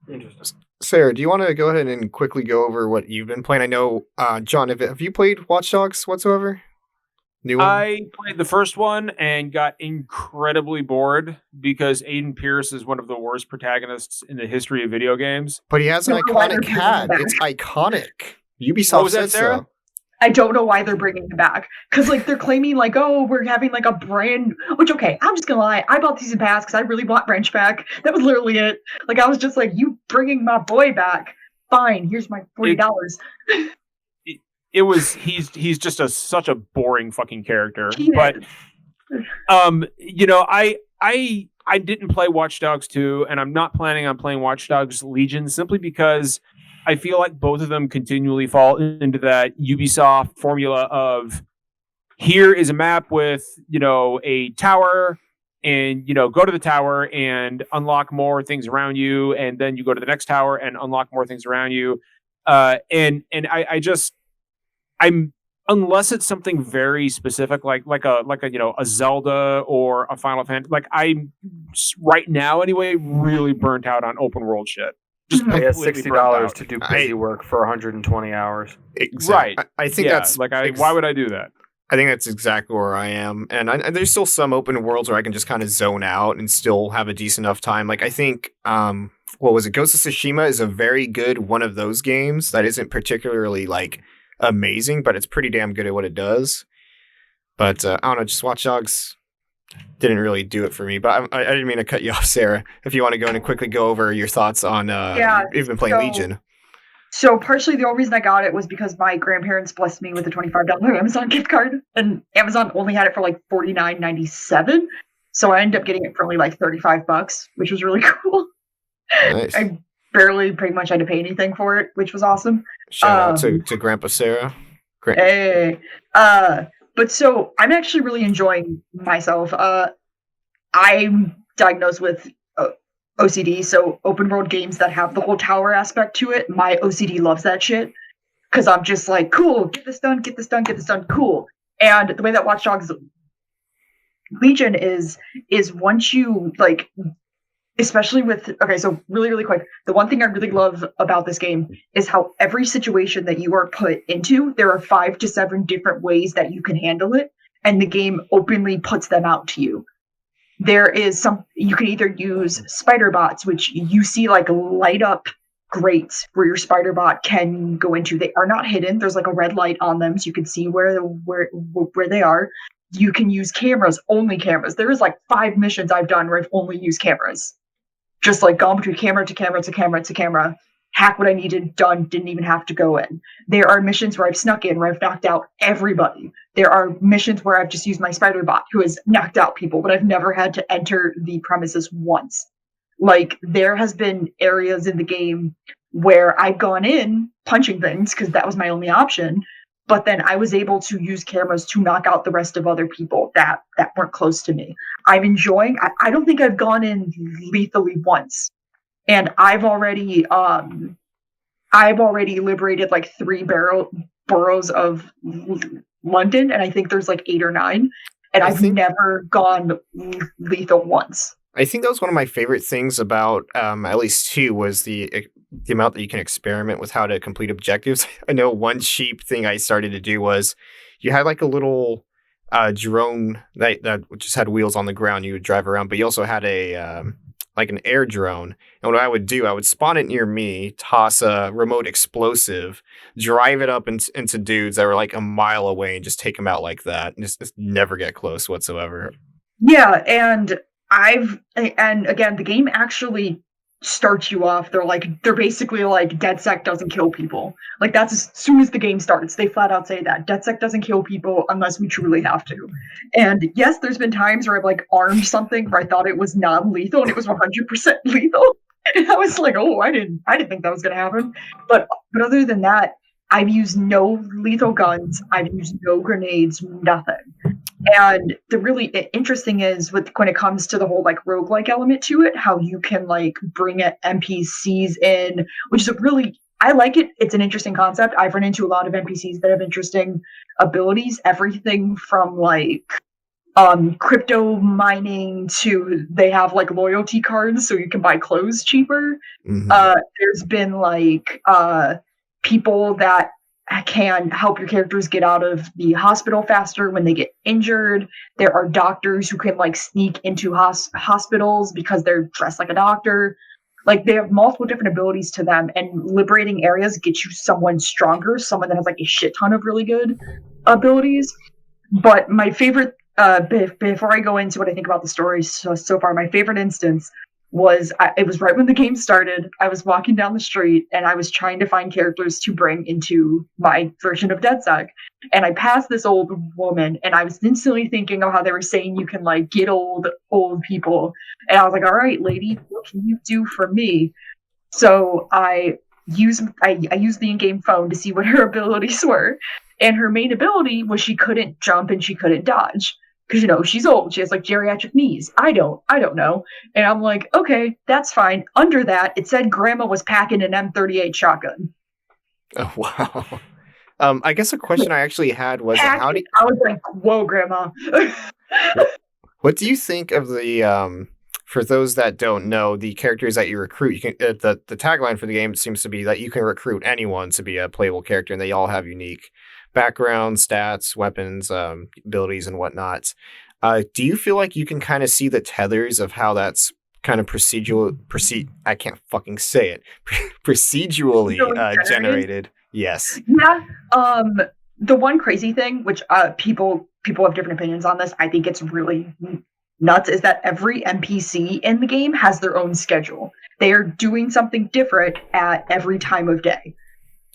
Interesting. Sarah, do you want to go ahead and quickly go over what you've been playing? I know, John, have you played Watch Dogs whatsoever? New one? I played the first one and got incredibly bored because Aiden Pierce is one of the worst protagonists in the history of video games. But he has an Don't know why they're iconic bringing him hat. back. It's iconic. What Ubisoft was that, said Sarah? so. I don't know why they're bringing him back. Because, like, they're claiming, like, oh, we're having, like, a brand... Which, okay, I'm just gonna lie. I bought Season Pass because I really want Wrench back. That was literally it. Like, I was just like, you bringing my boy back. Fine, here's my $40. He's just such a boring fucking character. He But is. I didn't play Watch Dogs 2, and I'm not planning on playing Watch Dogs Legion simply because I feel like both of them continually fall into that Ubisoft formula of here is a map with, a tower, and, go to the tower and unlock more things around you, and then you go to the next tower and unlock more things around you. And I'm unless it's something very specific, like a Zelda or a Final Fantasy. Like I'm right now anyway, really burnt out on open world shit. Just I got completely burnt $60 out. to do busy work for 120 hours. Right. I think that's why would I do that? I think that's exactly where I am, and there's still some open worlds where I can just kind of zone out and still have a decent enough time. Like I think, what was it? Ghost of Tsushima is a very good one of those games that isn't particularly like amazing, but it's pretty damn good at what it does. But I don't know, just Watch Dogs didn't really do it for me. But I didn't mean to cut you off, Sarah. If you want to go in and quickly go over your thoughts on, you've been playing Legion. So partially the only reason I got it was because my grandparents blessed me with a $25 Amazon gift card, and Amazon only had it for like $49.97. So I ended up getting it for only like $35, which was really cool. Nice. I barely pretty much had to pay anything for it, which was awesome. Shout out to Grandpa Sarah. Hey. But so I'm actually really enjoying myself. I'm diagnosed with OCD, so open world games that have the whole tower aspect to it, my OCD loves that shit. Because I'm just like, cool, get this done, cool. And the way that Watch Dogs Legion is once you, like, especially with, okay, so really, really quick, the one thing I really love about this game is how every situation that you are put into, there are 5 to 7 different ways that you can handle it, and the game openly puts them out to you. There is you can either use spider bots, which you see like light up grates where your spider bot can go into. They are not hidden. There's like a red light on them, so you can see where they are. You can use cameras, only cameras. There is like 5 missions I've done where I've only used cameras. Just like gone between camera to camera to camera to camera. Hack what I needed, done, didn't even have to go in. There are missions where I've snuck in, where I've knocked out everybody. There are missions where I've just used my spider bot, who has knocked out people, but I've never had to enter the premises once. Like, there has been areas in the game where I've gone in punching things, because that was my only option, but then I was able to use cameras to knock out the rest of other people that weren't close to me. I'm enjoying, I don't think I've gone in lethally once. And I've already liberated like 3 boroughs of London, and I think there's like 8 or 9, and I've never gone lethal once. I think that was one of my favorite things about at least 2 was the amount that you can experiment with how to complete objectives. I know one cheap thing I started to do was you had like a little drone that just had wheels on the ground. You would drive around, but you also had a like an air drone. And what I would do, I would spawn it near me, toss a remote explosive, drive it up into dudes that were like a mile away and just take them out like that. And just never get close whatsoever. Yeah, and again, the game actually starts you off. They're basically like, DedSec doesn't kill people. Like, that's as soon as the game starts, they flat out say that DedSec doesn't kill people unless we truly have to. And yes, there's been times where I've like armed something where I thought it was non-lethal and it was 100% lethal. And I was like, oh, I didn't think that was gonna happen. But other than that, I've used no lethal guns, I've used no grenades, nothing. And the really interesting is when it comes to the whole like roguelike element to it, how you can like bring NPCs in, which is I like it. It's an interesting concept. I've run into a lot of NPCs that have interesting abilities, everything from like crypto mining to they have like loyalty cards so you can buy clothes cheaper. There's been like people that can help your characters get out of the hospital faster when they get injured. There are doctors who can like sneak into hospitals because they're dressed like a doctor. Like they have multiple different abilities to them, and liberating areas gets you someone stronger, someone that has like a shit ton of really good abilities. But my favorite, before I go into what I think about the story so far, my favorite instance was it was right when the game started. I was walking down the street and I was trying to find characters to bring into my version of DedSec. And I passed this old woman and I was instantly thinking of how they were saying you can like get old people. And I was like, all right, lady, what can you do for me? So I used the in-game phone to see what her abilities were. And her main ability was she couldn't jump and she couldn't dodge. Because, you know, she's old. She has like geriatric knees. I don't know. And I'm like, okay, that's fine. Under that, it said grandma was packing an M38 shotgun. Oh, wow. I guess a question I actually had was I was like, whoa, grandma. What do you think of the for those that don't know, the characters that you recruit? You can the tagline for the game seems to be that you can recruit anyone to be a playable character, and they all have unique backgrounds, stats, weapons, abilities, and whatnot. Do you feel like you can kind of see the tethers of how that's kind of I can't fucking say it. Procedurally generated. Yes. Yeah. The one crazy thing, which people have different opinions on this, I think it's really nuts, is that every NPC in the game has their own schedule. They are doing something different at every time of day.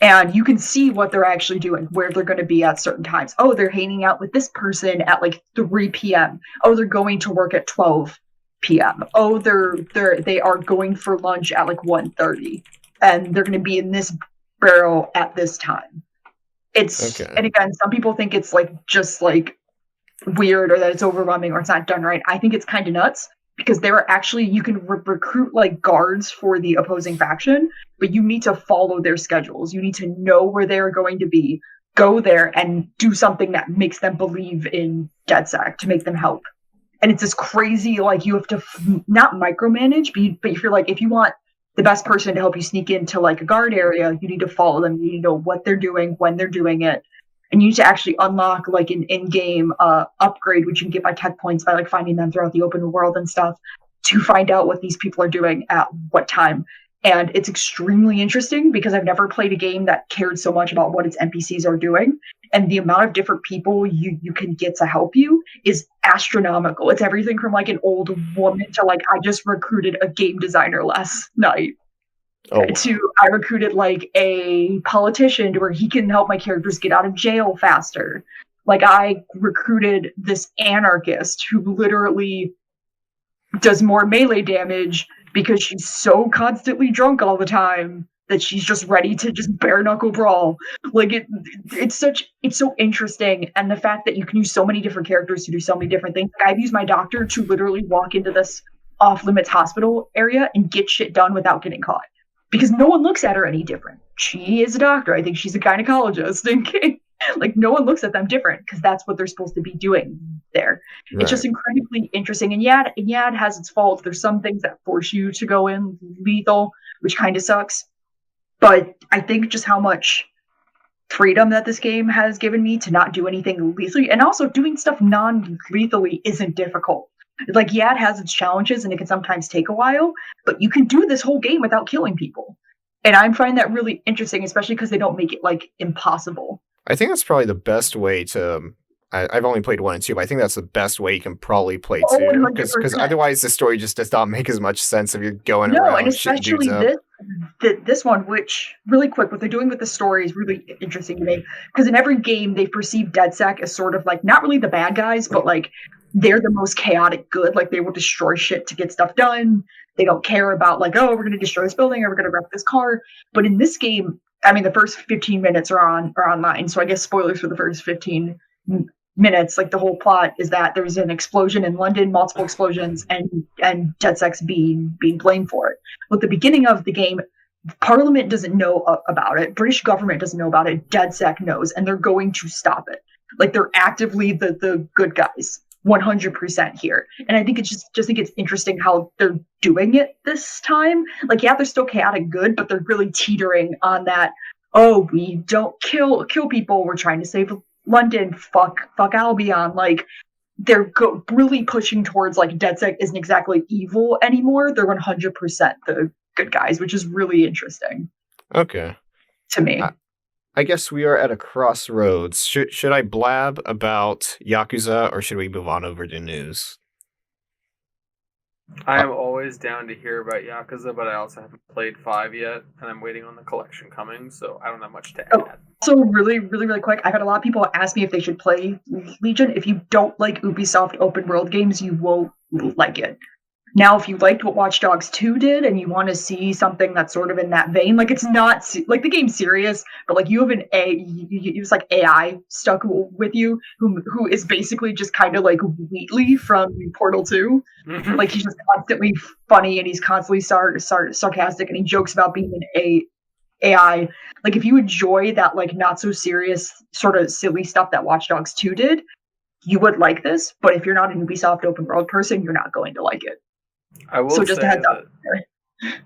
And you can see what they're actually doing, where they're going to be at certain times. Oh, they're hanging out with this person at like 3 p.m. Oh, they're going to work at 12 p.m. Oh, they are going for lunch at like 1:30, and they're going to be in this barrel at this time. It's okay. And again, some people think it's like just like weird or that it's overwhelming or it's not done right. I think it's kind of nuts. Because there are actually, you can recruit like guards for the opposing faction, but you need to follow their schedules. You need to know where they're going to be, go there and do something that makes them believe in DedSec to make them help. And it's this crazy, like you have to not micromanage, but if you're like, if you want the best person to help you sneak into like a guard area, you need to follow them. You need to know what they're doing, when they're doing it. And you need to actually unlock like an in-game upgrade, which you can get by tech points by like finding them throughout the open world and stuff to find out what these people are doing at what time. And it's extremely interesting because I've never played a game that cared so much about what its NPCs are doing. And the amount of different people you can get to help you is astronomical. It's everything from like an old woman to like, I just recruited a game designer last night. Oh, wow. I recruited like a politician to where he can help my characters get out of jail faster. Like I recruited this anarchist who literally does more melee damage because she's so constantly drunk all the time that she's just ready to just bare knuckle brawl. Like it's so interesting. And the fact that you can use so many different characters to do so many different things. Like I've used my doctor to literally walk into this off limits hospital area and get shit done without getting caught. Because no one looks at her any different. She is a doctor. I think she's a gynecologist. Like no one looks at them different because that's what they're supposed to be doing there. Right. It's just incredibly interesting. And yeah, it has its faults. There's some things that force you to go in lethal, which kind of sucks. But I think just how much freedom that this game has given me to not do anything lethally, and also doing stuff non-lethally isn't difficult. Like, yeah, it has its challenges and it can sometimes take a while, but you can do this whole game without killing people. And I find that really interesting, especially because they don't make it like impossible. I think that's probably the best way to. I've only played 1 and 2, but I think that's the best way you can probably play 2. Because otherwise the story just does not make as much sense if you're going around. And especially this one, which really quick, what they're doing with the story is really interesting to me. Because in every game, they perceive DedSec as sort of like not really the bad guys, but like they're the most chaotic good. Like they will destroy shit to get stuff done. They don't care about like, oh, we're going to destroy this building or we're going to wreck this car. But in this game, I mean, the first 15 minutes are online. So I guess spoilers for the first 15 minutes. Like the whole plot is that there's an explosion in London, multiple explosions, and DedSec's being blamed for it. Well, at the beginning of the game, Parliament doesn't know about it. British government doesn't know about it. DedSec knows, and they're going to stop it. Like they're actively the good guys. 100% here. And I think it's just think it's interesting how they're doing it this time. Like, yeah, they're still chaotic good, but they're really teetering on that. Oh, we don't kill people. We're trying to save London. Fuck Albion. Like, they're really pushing towards like DedSec isn't exactly evil anymore. They're 100% the good guys, which is really interesting. Okay. To me. I guess we are at a crossroads. Should I blab about Yakuza or should we move on over to news? I am always down to hear about Yakuza, but I also haven't played 5 yet, and I'm waiting on the collection coming, so I don't have much to add. So really quick, I've had a lot of people ask me if they should play Legion. If you don't like Ubisoft open world games, you won't like it. Now, if you liked what Watch Dogs 2 did and you want to see something that's sort of in that vein, like it's not like the game's serious, but like you have it's like AI stuck with you who is basically just kind of like Wheatley from Portal 2. Like he's just constantly funny and he's constantly sarcastic and he jokes about being an AI. Like if you enjoy that like not so serious sort of silly stuff that Watch Dogs 2 did, you would like this. But if you're not an Ubisoft open world person, you're not going to like it. I will so just say a heads up.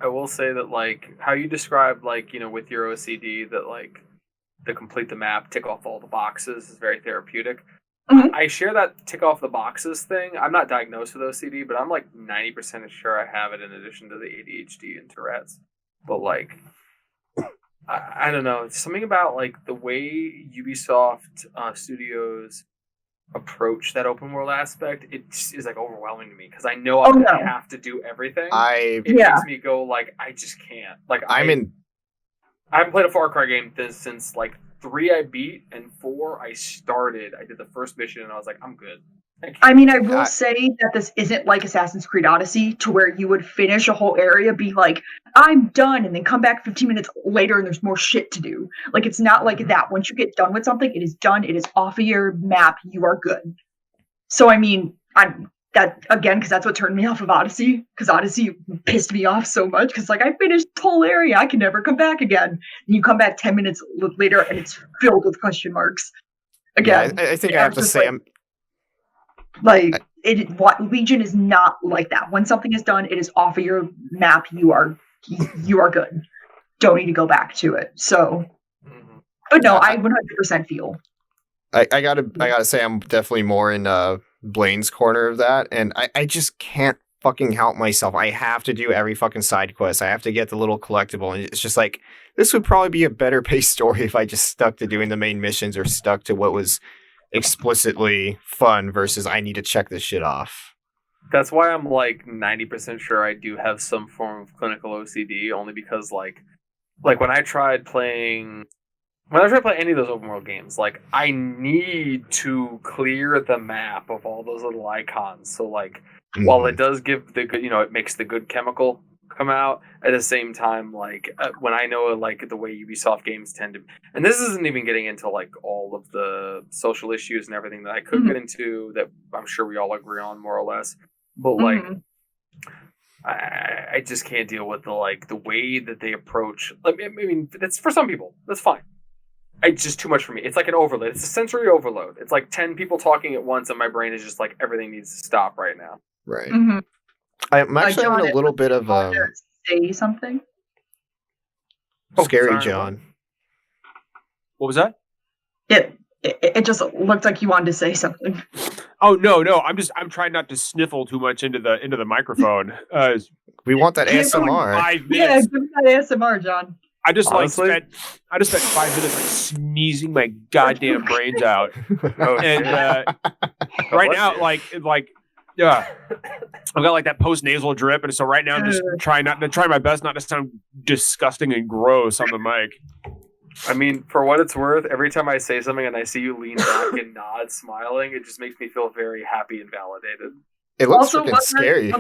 I will say that like how you described like, you know, with your OCD that like the complete the map, tick off all the boxes is very therapeutic. Mm-hmm. I share that tick off the boxes thing. I'm not diagnosed with OCD, but I'm like 90% sure I have it in addition to the ADHD and Tourette's. But like I don't know. It's something about like the way Ubisoft studios approach that open world aspect. It is like overwhelming to me because I know I have to do everything. It makes me go like I just can't. Like I haven't played a Far Cry game since like 3 I beat and 4 I started. I did the first mission and I was like I'm good. I mean, I will say that this isn't like Assassin's Creed Odyssey to where you would finish a whole area, be like, I'm done, and then come back 15 minutes later and there's more shit to do. Like, it's not like that. Once you get done with something, it is done. It is off of your map. You are good. So, I mean, because that's what turned me off of Odyssey, because Odyssey pissed me off so much, because, like, I finished the whole area. I can never come back again. And you come back 10 minutes later and it's filled with question marks. Again. Yeah, I think I have to say, Legion is not like that. When something is done, it is off of your map. You are good. Don't need to go back to it. So, but no, I 100% feel. I gotta say I'm definitely more in Blaine's corner of that, and I just can't fucking help myself. I have to do every fucking side quest. I have to get the little collectible, and it's just like this would probably be a better paced story if I just stuck to doing the main missions or stuck to what was explicitly fun versus I need to check this shit off. That's why I'm like 90% sure I do have some form of clinical OCD, only because like when I tried playing any of those open world games, like I need to clear the map of all those little icons. So like while it does give the good, it makes the good chemical come out, at the same time, like when I know like the way Ubisoft games tend to, and this isn't even getting into like all of the social issues and everything that I could get into that I'm sure we all agree on more or less, but like I just can't deal with the way that they approach. I mean, that's for some people, that's fine. It's just too much for me. It's like an overload. It's a sensory overload. It's like 10 people talking at once, and my brain is just like everything needs to stop right now. Right. I'm actually having a little bit of say something. Scary John. What was that? It just looked like you wanted to say something. Oh no! I'm trying not to sniffle too much into the microphone. We want that ASMR. 5 minutes. Yeah, give me that ASMR, John. I just spent 5 minutes like sneezing my goddamn brains out, and right now yeah, I've got like that post nasal drip, and so right now I'm just trying my best not to sound disgusting and gross on the mic. I mean, for what it's worth, every time I say something and I see you lean back and nod, smiling, it just makes me feel very happy and validated. It looks freaking scary.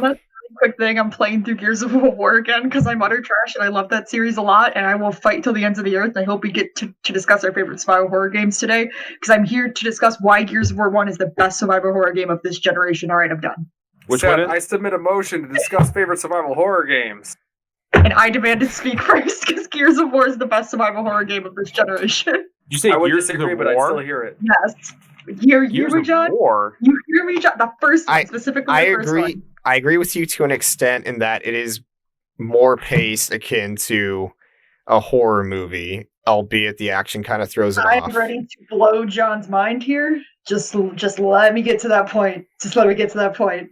Quick thing, I'm playing through Gears of War again because I'm utter trash and I love that series a lot, and I will fight till the ends of the earth. And I hope we get to discuss our favorite survival horror games today, because I'm here to discuss why Gears of War 1 is the best survival horror game of this generation. All right, I'm done. Which one? I submit a motion to discuss favorite survival horror games. And I demand to speak first because Gears of War is the best survival horror game of this generation. You say I would Gears disagree, of but I War? still hear it. Yes. You hear Gears me, of John? War. You hear me, John? The first one, I- specifically I the first agree. one. I agree with you to an extent in that it is more pace akin to a horror movie, albeit the action kind of throws it I'm off. ready to blow John's mind here. Just let me get to that point. Just let me get to that point.